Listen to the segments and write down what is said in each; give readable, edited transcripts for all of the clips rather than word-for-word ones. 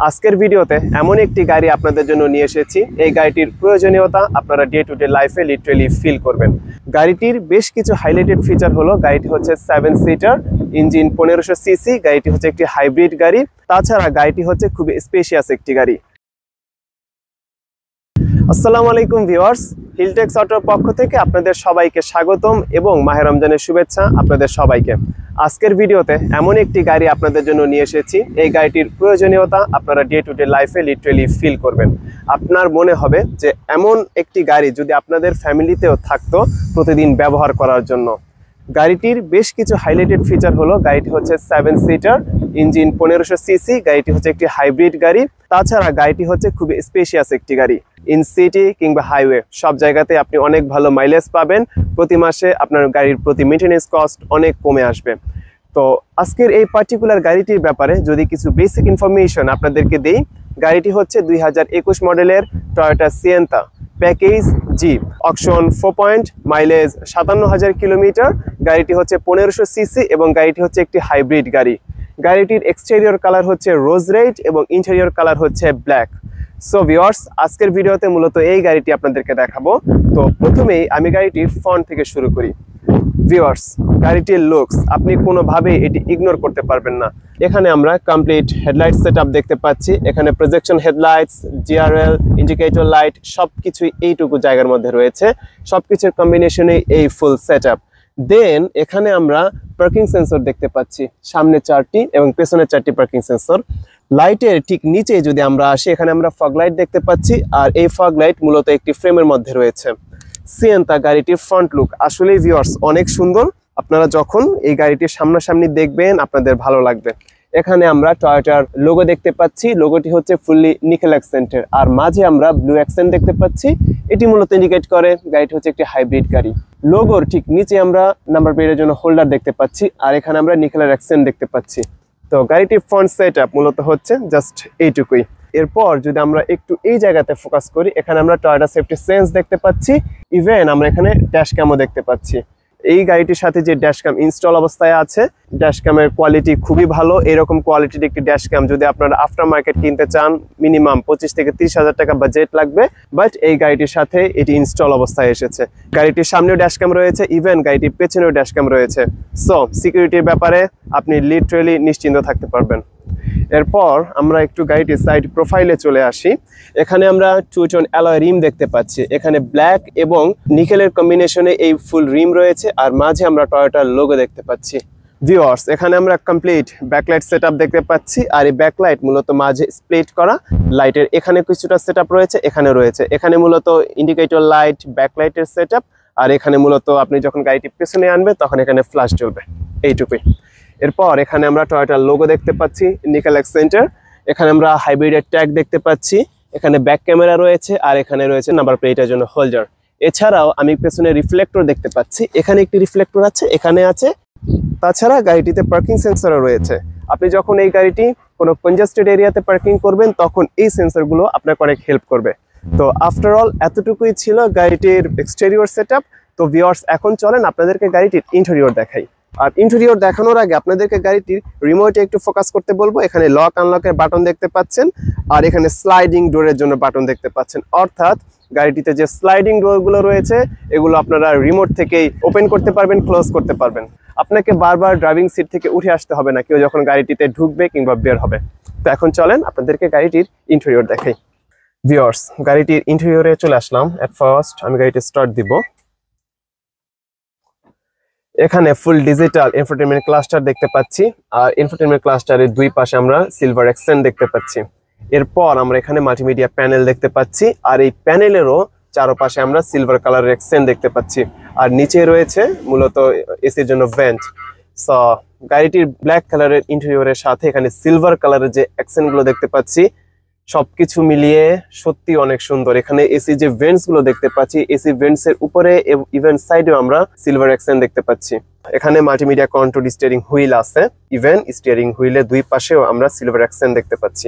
আজকের ভিডিওতে এমন একটি গাড়ি আপনাদের জন্য নিয়ে এসেছি। এই গাড়িটির প্রয়োজনীয়তা আপনারা ডে টু ডে লাইফে লিটারালি ফিল করবেন। গাড়িটির বেশ কিছু হাইলাইটেড ফিচার হলো, গাড়িটি হচ্ছে 7 সিটার, ইঞ্জিন 1500 সিসি, গাড়িটি হচ্ছে একটি হাইব্রিড গাড়ি। তাছাড়া গাড়িটি হচ্ছে খুবই স্পেশিয়াস একটি গাড়ি। আসসালামু আলাইকুম ভিউয়ার্স, হিলটেক্স অটোর পক্ষ থেকে আপনাদের সবাইকে স্বাগতম এবং মাহে রমজানের শুভেচ্ছা আপনাদের সবাইকে। আজকের ভিডিওতে এমন একটি গাড়ি আপনাদের জন্য নিয়ে এসেছি। এই গাড়িটির প্রয়োজনীয়তা আপনারা ডে টু ডে লাইফে লিটারালি ফিল করবেন। আপনার মনে হবে যে এমন একটি গাড়ি যদি আপনাদের ফ্যামিলিতেও থাকতো প্রতিদিন ব্যবহার করার জন্য। গাড়িটির বেশ কিছু হাইলাইটেড ফিচার হলো, গাড়িটি হচ্ছে 7 সিটার, ইঞ্জিন 1500 সিসি, গাড়িটি হচ্ছে একটি হাইব্রিড গাড়ি। তাছাড়া গাড়িটি হচ্ছে খুবই স্পেশিয়াস একটি গাড়ি। ইন সিটি কিংবা হাইওয়ে সব জায়গাতে আপনি অনেক ভালো মাইলেজ পাবেন। প্রতি মাসে আপনার গাড়ির প্রতি মেইনটেনেন্স কস্ট অনেক কমে আসবে। তো আজকের এই পার্টিকুলার গাড়িটির ব্যাপারে যদি কিছু বেসিক ইনফরমেশন আপনাদেরকে দেই, গাড়িটি হচ্ছে 2021 মডেলের টয়োটা সিয়েন্তা প্যাকেজ জি, অকশন 4 মাইলেজ 57,000 কিলোমিটার। গাড়িটি হচ্ছে 1500 সিসি এবং গাড়িটি হচ্ছে একটি হাইব্রিড গাড়ি। গাড়িটির এক্সটেরিয়র কালার হচ্ছে রোজ রেড এবং ইন্টেরিয়র কালার হচ্ছে ব্ল্যাক। সো ভিউয়ার্স, আজকের ভিডিওতে মূলত এই গাড়িটি আপনাদেরকে দেখাবো। তো প্রথমেই আমি গাড়িটির ফ্রন্ট থেকে শুরু করি। ভিউয়ার্স, গাড়িটির লুকস আপনি কোনোভাবেই এটি ইগনোর করতে পারবেন না। এখানে আমরা কমপ্লিট হেডলাইট সেটআপ দেখতে পাচ্ছি। এখানে প্রজেকশন হেডলাইটস, জিআরএল, ইন্ডিকেটর লাইট সবকিছুই এইটুকু জায়গার মধ্যে রয়েছে। সবকিছুর কম্বিনেশনে এই ফুল সেটআপ। দেন এখানে আমরা পার্কিং সেন্সর দেখতে পাচ্ছি, সামনে 4টি এবং পেছনে 4টি পার্কিং সেন্সর। লাইটের ঠিক নিচে যদি আমরা আসি, এখানে আমরা ফগ লাইট দেখতে পাচ্ছি, আর এই ফগ লাইট মূলত একটি ফ্রেমের মধ্যে রয়েছে। সিয়েন্তা গাড়িটির ফ্রন্ট লুক আসলে ভিউয়ার্স অনেক সুন্দর। আপনারা যখন এই গাড়িটির সামনাসামনি দেখবেন আপনাদের ভালো লাগবে। এখানে আমরা টয়োটার লোগো দেখতে পাচ্ছি। লোগোটি হচ্ছে ফুললি নিকেল অ্যাকসেন্টের, আর মাঝে আমরা ব্লু অ্যাকসেন্ট দেখতে পাচ্ছি। এটি মূলত ইন্ডিকেট করে গাড়িটি হচ্ছে একটি হাইব্রিড গাড়ি। লোগোর ঠিক নিচে আমরা নাম্বার প্লেটের জন্য হোল্ডার দেখতে পাচ্ছি, আর এখানে আমরা নিকেলের অ্যাকসেন্ট দেখতে পাচ্ছি। তো গাড়িটির ফ্রন্ট সেটআপ মূলত হচ্ছে জাস্ট এইটুকুই। এরপর যদি আমরা একটু এই জায়গাতে ফোকাস করি, এখানে আমরা টয়োটা সেফটি সেন্স দেখতে পাচ্ছি। ইভেন আমরা এখানে ড্যাশ ক্যামও দেখতে পাচ্ছি। এই গাড়িটির সাথে যে ড্যাশ ক্যাম ইনস্টল অবস্থায় আছে, ড্যাশ ক্যামের কোয়ালিটি খুবই ভালো। এরকম কোয়ালিটির একটি ড্যাশ ক্যাম যদি আপনারা আফটার মার্কেট কিনতে চান, মিনিমাম 25 থেকে 30,000 টাকা বাজেট লাগবে। বাট এই গাড়িটির সাথে এটি ইনস্টল অবস্থায় এসেছে। গাড়িটির সামনেও ড্যাশ ক্যাম রয়েছে, ইভেন গাড়িটির পেছনেও ড্যাশ ক্যাম রয়েছে। সো সিকিউরিটির ব্যাপারে আপনি লিটারালি নিশ্চিন্ত থাকতে পারবেন। এরপর আমরা একটু গাড়িটির সাইড প্রোফাইলে চলে আসি। এখানে আমরা 2-টোন অ্যালয় রিম দেখতে পাচ্ছি। এখানে ব্ল্যাক এবং নিকেলের কম্বিনেশনে এই ফুল রিম রয়েছে, আর মাঝে আমরা টয়োটার লোগো দেখতে পাচ্ছি। ভিউয়ার্স, এখানে আমরা কমপ্লিট ব্যাকলাইট সেটআপ দেখতে পাচ্ছি, আর এই ব্যাকলাইট মূলত মাঝে স্প্লিট করা লাইটের এখানে কিছুটা সেটআপ রয়েছে, এখানে রয়েছে। এখানে মূলত ইন্ডিকেটর লাইট, ব্যাকলাইটের সেটআপ, আর এখানে মূলত আপনি যখন গাড়িটি পেছনে আনবে তখন এখানে ফ্ল্যাশ জ্বলবে, এইটুকুই। এরপর এখানে আমরা টয়োটার লোগো দেখতে পাচ্ছি নিকেল অ্যাকসেন্টের। এখানে আমরা হাইব্রিডের ট্যাগ দেখতে পাচ্ছি। এখানে ব্যাক ক্যামেরা রয়েছে, আর এখানে রয়েছে নাম্বার প্লেটের জন্য হোল্ডার। এছাড়াও আমি পেছনে রিফ্লেক্টর দেখতে পাচ্ছি। এখানে একটি রিফ্লেক্টর আছে, এখানে আছে। তাছাড়া গাড়িটিতে পার্কিং সেন্সরও রয়েছে। আপনি যখন এই গাড়িটি কোনো কনজেস্টেড এরিয়াতে পার্কিং করবেন তখন এই সেন্সরগুলো আপনাকে অনেক হেল্প করবে। তো আফটার অল এতটুকুই ছিল গাড়িটির এক্সটেরিয়র সেটআপ। তো ভিউয়ার্স, এখন চলেন আপনাদেরকে গাড়িটির ইন্টেরিয়র দেখাই। আর ইন্টেরিয়র দেখানোর আগে আপনাদেরকে গাড়িটির রিমোটে একটু ফোকাস করতে বলবো। এখানে লক আনলকের বাটন দেখতে পাচ্ছেন, আর এখানে স্লাইডিং ডোরের জন্য বাটন দেখতে পাচ্ছেন। অর্থাৎ গাড়িটিতে যে স্লাইডিং ডোরগুলো রয়েছে এগুলো আপনারা রিমোট থেকেই ওপেন করতে পারবেন, ক্লোজ করতে পারবেন। আপনাকে বারবার ড্রাইভিং সিট থেকে উঠে আসতে হবে না কেউ যখন গাড়িটিতে ঢুকবে কিংবা বের হবে। তো এখন চলেন আপনাদেরকে গাড়িটির ইন্টেরিয়র দেখাই। ভিউয়ার্স, গাড়িটির ইন্টেরিয়রে চলে আসলাম। এট ফার্স্ট আমি গাড়িটি স্টার্ট দিব। এখানে ফুল ডিজিটাল ইনফোটেনমেন্ট ক্লাস্টার দেখতে পাচ্ছি, আর ইনফোটেনমেন্ট ক্লাস্টারের দুই পাশে আমরা সিলভার অ্যাকসেন্ট দেখতে পাচ্ছি। এরপর আমরা এখানে মাল্টিমিডিয়া প্যানেল দেখতে পাচ্ছি, আর এই প্যানেলেরও চারপাশে আমরা সিলভার কালারের অ্যাকসেন্ট দেখতে পাচ্ছি। আর নিচে রয়েছে মূলত এসির জন্য ভেন্ট। সো গাড়িটির ব্ল্যাক কালারের ইন্টেরিয়রের সাথে এখানে সিলভার কালারের যে অ্যাকসেন্টগুলো দেখতে পাচ্ছি সবকিছু মিলিয়ে সত্যি অনেক সুন্দর। এখানে এসি যে ভেন্টস গুলো দেখতে পাচ্ছি, এসি ভেন্টস এর উপরে ইভেন সাইডেও আমরা সিলভার অ্যাকসেন্ট দেখতে পাচ্ছি। এখানে মাল্টিমিডিয়া কন্ট্রোল স্টিয়ারিং হুইল আছে, ইভেন স্টিয়ারিং হুইলের দুই পাশেও আমরা সিলভার অ্যাকসেন্ট দেখতে পাচ্ছি।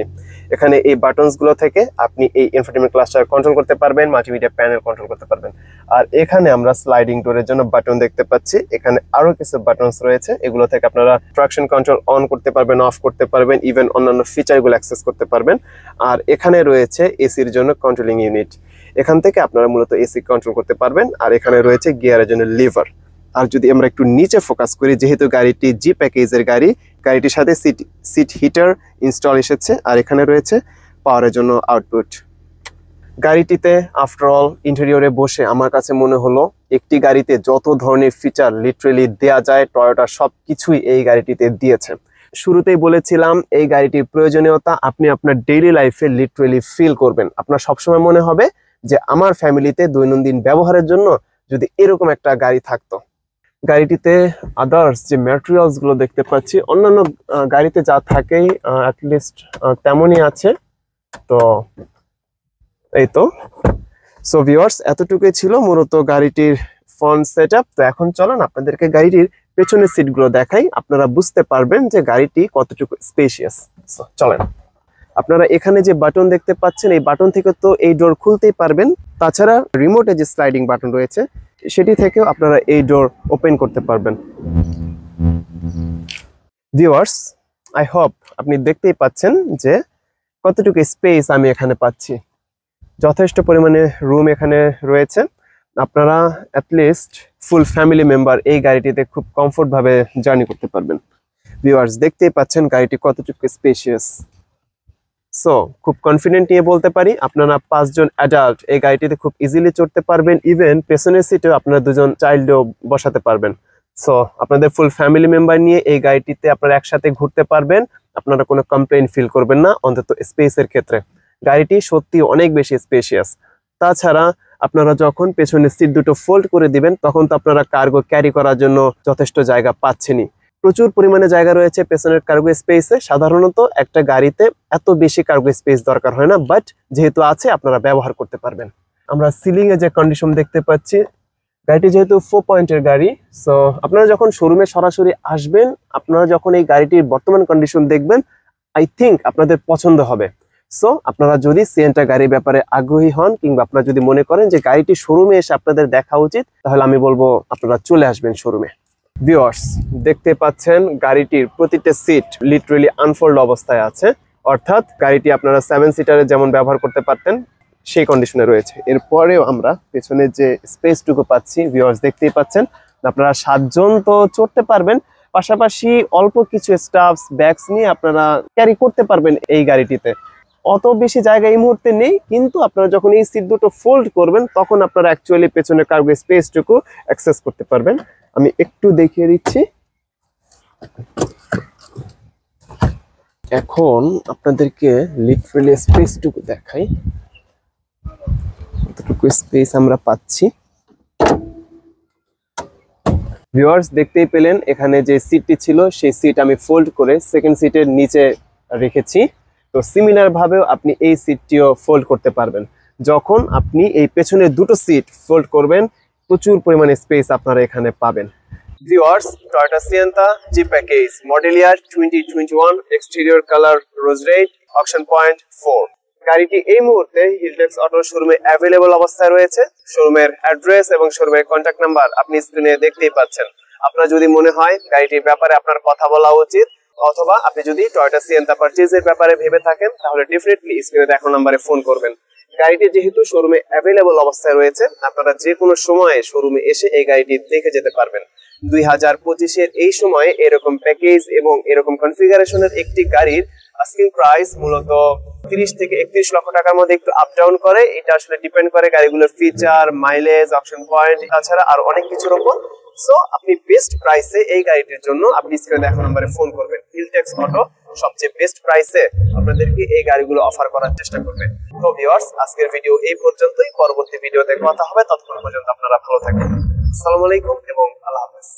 এখানে এই বাটনস গুলো থেকে আপনি এই ইনফোটেইনমেন্ট ক্লাস্টার কন্ট্রোল করতে পারবেন, মাল্টিমিডিয়া প্যানেল কন্ট্রোল করতে পারবেন। আর এখানে আমরা স্লাইডিং ডোরের জন্য বাটন দেখতে পাচ্ছি। এখানে আরো কিছু বাটনস রয়েছে, এগুলো থেকে আপনারা ট্রাকশন কন্ট্রোল অন করতে পারবেন, অফ করতে পারবেন, ইভেন অন্যান্য ফিচারগুলো অ্যাক্সেস করতে পারবেন। আর এখানে রয়েছে এসির জন্য কন্ট্রোলিং ইউনিট, এখান থেকে আপনারা মূলত এসি কন্ট্রোল করতে পারবেন। আর এখানে রয়েছে গিয়ারের জন্য লিভার। আর যদি আমরা একটু নিচে ফোকাস করি, যেহেতু গাড়িটি জি প্যাকেজের গাড়ি, গাড়িটির সাথে সিট হিটার ইনস্টল এসেছে। আর এখানে রয়েছে পাওয়ারের জন্য আউটপুট। গাড়িটিতে আফটারঅল ইন্টেরিয়রে বসে আমার কাছে মনে হলো একটি গাড়িতে যত ধরনের ফিচার লিটারেলি দেয়া যায় টয়োটা সবকিছুই এই গাড়িটিতে দিয়েছে। শুরুতেই বলেছিলাম এই গাড়িটির প্রয়োজনীয়তা আপনি আপনার ডেইলি লাইফে লিটারেলি ফিল করবেন। আপনার সবসময় মনে হবে যে আমার ফ্যামিলিতে দৈনন্দিন ব্যবহারের জন্য যদি এরকম একটা গাড়ি থাকতো। গাড়িটিতে আদার্স যে ম্যাটেরিয়ালস গুলো দেখতে পাচ্ছি অন্যান্য গাড়িতে যা থাকে অ্যাটলিস্ট তেমনই আছে। তো এই তো সো ভিউয়ার্স, এতটুকুই ছিল মূলত গাড়িটির ফ্রন্ট সেটআপ। তো এখন চলুন আপনাদেরকে গাড়িটির পেছনের সিটগুলো দেখাই, আপনারা বুঝতে পারবেন যে গাড়িটি কতটুকু স্পেশিয়াস। চলেন। আপনারা এখানে যে বাটন দেখতে পাচ্ছেন এই বাটন থেকে তো এই ডোর খুলতেই পারবেন, তাছাড়া রিমোটে যে স্লাইডিং বাটন রয়েছে সেটি থেকেও আপনারা এই ডোর ওপেন করতে পারবেন। ভিউয়ার্স, আই হোপ আপনি দেখতেই পাচ্ছেন যে কতটুকু স্পেস আমি এখানে পাচ্ছি। যথেষ্ট পরিমাণে রুম এখানে রয়েছে। আপনারা অ্যাটলিস্ট ফুল ফ্যামিলি মেম্বার এই গাড়িটিতে খুব কমফোর্ট ভাবে জার্নি করতে পারবেন। ভিউয়ার্স, দেখতেই পাচ্ছেন গাড়িটি কতটুকু স্পেশিয়াস। সো খুব কনফিডেন্ট নিয়ে বলতে পারি আপনারা 5 জন অ্যাডাল্ট এই গাড়িটিতে খুব ইজিলি চড়তে পারবেন। ইভেন পেছনের সিটেও আপনারা 2 জন চাইল্ডও বসাতে পারবেন। সো আপনাদের ফুল ফ্যামিলি মেম্বার নিয়ে এই গাড়িটিতে আপনারা একসাথে ঘুরতে পারবেন, আপনারা কোনো কমপ্লেইন ফিল করবেন না, অন্তত স্পেসের ক্ষেত্রে। গাড়িটি সত্যি অনেক বেশি স্পেশিয়াস। তাছাড়া আপনারা যখন পেছনের সিট দুটো ফোল্ড করে দিবেন তখন তো আপনারা কার্গো ক্যারি করার জন্য যথেষ্ট জায়গা পাচ্ছেনই। প্রচুর পরিমাণে জায়গা রয়েছে পেছনের কার্গো স্পেসে। সাধারণত একটা গাড়িতে এত বেশি কার্গো স্পেস দরকার হয় না, বাট যেহেতু আছে আপনারা ব্যবহার করতে পারবেন। আমরা সিলিং এ যে কন্ডিশন দেখতে পাচ্ছি, গাড়িটি যেহেতু 4 পয়েন্টের গাড়ি, সো আপনারা যখন শোরুমে সরাসরি আসবেন, আপনারা যখন এই গাড়িটির বর্তমান কন্ডিশন দেখবেন, আই থিঙ্ক আপনাদের পছন্দ হবে। সো আপনারা যদি সিএনটা গাড়ির ব্যাপারে আগ্রহী হন কিংবা আপনারা যদি মনে করেন যে গাড়িটি শোরুমে এসে আপনাদের দেখা উচিত, তাহলে আমি বলবো আপনারা চলে আসবেন শোরুমে। ভিউয়ার্স, দেখতে পাচ্ছেন গাড়িটির প্রতিটা সিট লিটারালি আনফোল্ড অবস্থায় আছে, অর্থাৎ গাড়িটি আপনারা 7 সিটারে যেমন ব্যবহার করতে পারতেন সেই কন্ডিশনে রয়েছে। এরপরেও আমরা পেছনে যে স্পেসটুকু পাচ্ছি, ভিউয়ার্স দেখতেই পাচ্ছেন, আপনারা 7 জন তো চড়তে পারবেন, পাশাপাশি অল্প কিছু স্টাফস ব্যাগস নিয়ে আপনারা ক্যারি করতে পারবেন এই গাড়িটিতে। অত বেশি জায়গা এই মুহূর্তে নেই, কিন্তু আপনারা যখন এই সিট দুটো ফোল্ড করবেন তখন আপনারা অ্যাকচুয়ালি পেছনে কার্গো স্পেসটুকু অ্যাক্সেস করতে পারবেন। আমি একটু দেখিয়ে দিচ্ছি। এখন আপনাদেরকে লিটারালি স্পেসটুকু দেখাই, কতটুকু স্পেস আমরা পাচ্ছি। ভিউয়ার্স, দেখতেই পেলেন এখানে যে সিটটি ছিল সেই সিট আমি ফোল্ড করে সেকেন্ড সিটের নিচে রেখেছি। তো সিমিলার ভাবেও আপনি এই সিটটিও ফোল্ড করতে পারবেন। যখন আপনি এই পেছনের দুটো সিট ফোল্ড করবেন প্রচুর পরিমাণে স্পেস আপনারা এখানে পাবেন। Viewers, Toyota Sienta G package model year 2021, exterior colour rose red, auction point 4। গাড়িটি এই মুহূর্তে হিলটেক্স অটো শোরুমে অ্যাভেলেবল অবস্থায় রয়েছে। শোরুমের অ্যাড্রেস এবং শোরুমের কন্ট্যাক্ট নাম্বার আপনি স্ক্রিনে দেখতেই পাচ্ছেন। আপনার যদি মনে হয় গাড়িটির ব্যাপারে আপনার কথা বলা উচিত, অথবা আপনি যদি টয়োটা সিয়েন্তা পারচেজের ব্যাপারে ভেবে থাকেন, তাহলে ডেফিনেটলি স্ক্রিনে দেখানো নম্বরে ফোন করবেন। গাড়িটি যেহেতু শোরুমে অ্যাভেলেবল অবস্থায় রয়েছে, আপনারা যে কোনো সময়ে শোরুমে এসে এই গাড়িটি দেখে যেতে পারবেন। 2025-এর এই সময়ে এরকম প্যাকেজ এবং এরকম কনফিগারেশনের একটি গাড়ির আস্কিং প্রাইস মূলত 30 থেকে 31 লক্ষ টাকার মধ্যে একটু আপ ডাউন করে। এটা আসলে ডিপেন্ড করে গাড়িগুলোর ফিচার, মাইলেজ, অকশন পয়েন্ট, তাছাড়া আর অনেক কিছুর উপর। সো আপনি বেস্ট প্রাইসে এই গাড়িটির জন্য আপনি স্ক্রিনে দেখানো নম্বরে ফোন করবেন। হিলটেক্স অটো সবচেয়ে বেস্ট প্রাইসে আপনাদেরকে এই গাড়িগুলো অফার করার চেষ্টা করবে। তো ভিউয়ার্স, আজকের ভিডিও এই পর্যন্তই। পরবর্তী ভিডিওতে কথা হবে, ততক্ষণ পর্যন্ত আপনারা ভালো থাকবেন। আসসালামু আলাইকুম এবং আল্লাহ হাফেজ।